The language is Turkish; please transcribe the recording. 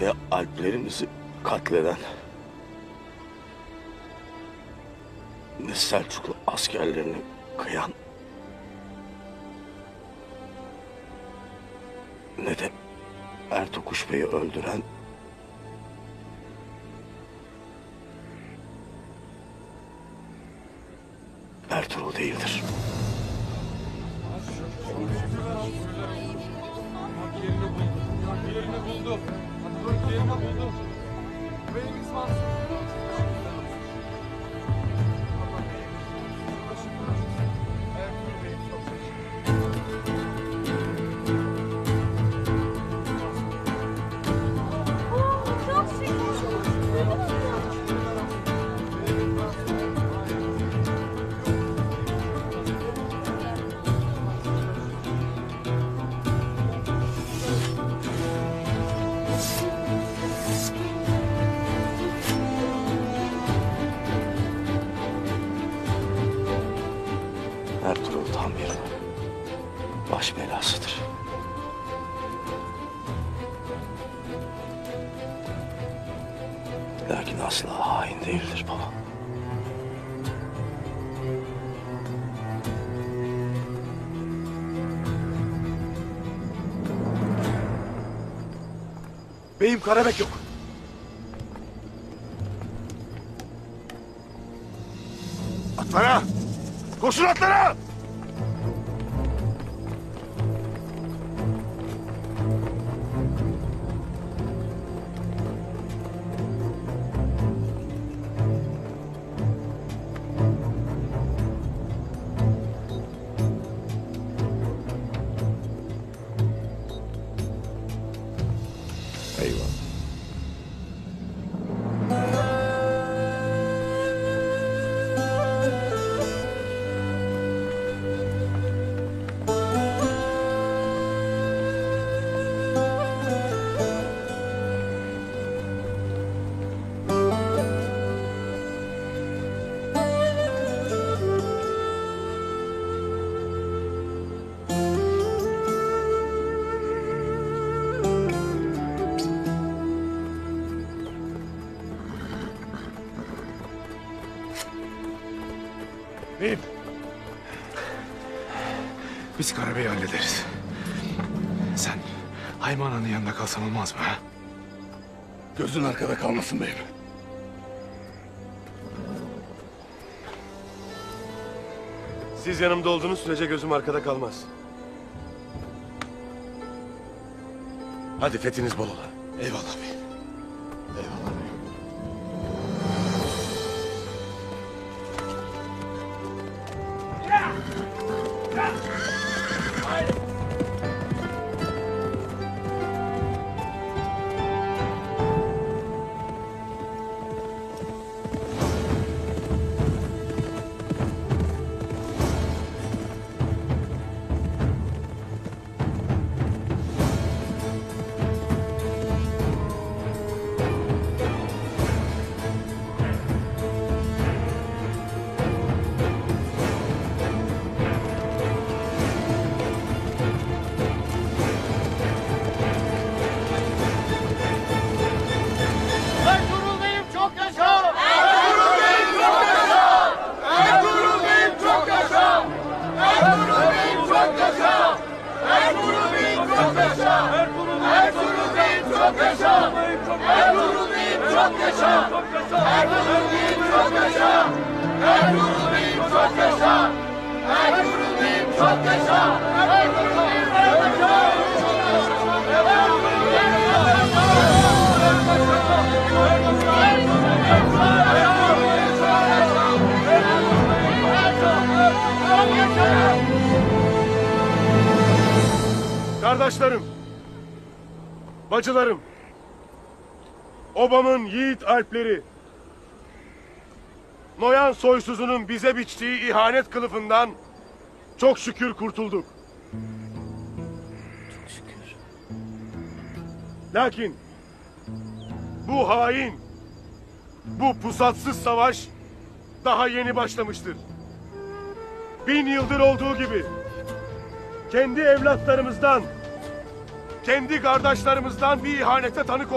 ne Alplerimizi katleden, ne Selçuklu askerlerini kıyan, ne de Ertuğrul Bey'i öldüren Ertuğrul değildir. Yerini buldu. Yerini buldu. Beyimiz var. Ertuğrul tam bir baş belasıdır. Lakin asla hain değildir baba. Beyim Karabek yok. Atlara! Koşun atlara! Eyvallah. Beyim. Biz Karabey'i hallederiz. Sen Hayman Han'ın yanında kalsan olmaz mı ha? Gözün arkada kalmasın beyim. Siz yanımda olduğunuz sürece gözüm arkada kalmaz. Hadi fethiniz bol ola. Eyvallah beyim. Eyvallah beyim. Ertuğrul Bey'im çok yaşa! Ertuğrul Bey'im çok yaşa! Ertuğrul Bey'im çok yaşa! Ertuğrul Bey'im çok yaşa! Ertuğrul Bey'im çok yaşa! Ertuğrul Bey'im çok yaşa! Ertuğrul Bey'im çok yaşa! Ertuğrul Bey'im çok yaşa! Ertuğrul Bey'im çok yaşa! Ertuğrul Bey'im çok yaşa! Ertuğrul Bey'im çok Kardeşlerim, bacılarım, obamın yiğit alpleri, Noyan soysuzunun bize biçtiği ihanet kılıfından çok şükür kurtulduk. Çok şükür. Lakin bu hain, bu pusatsız savaş daha yeni başlamıştır. 1000 yıldır olduğu gibi kendi evlatlarımızdan, kendi kardeşlerimizden bir ihanete tanık olduk.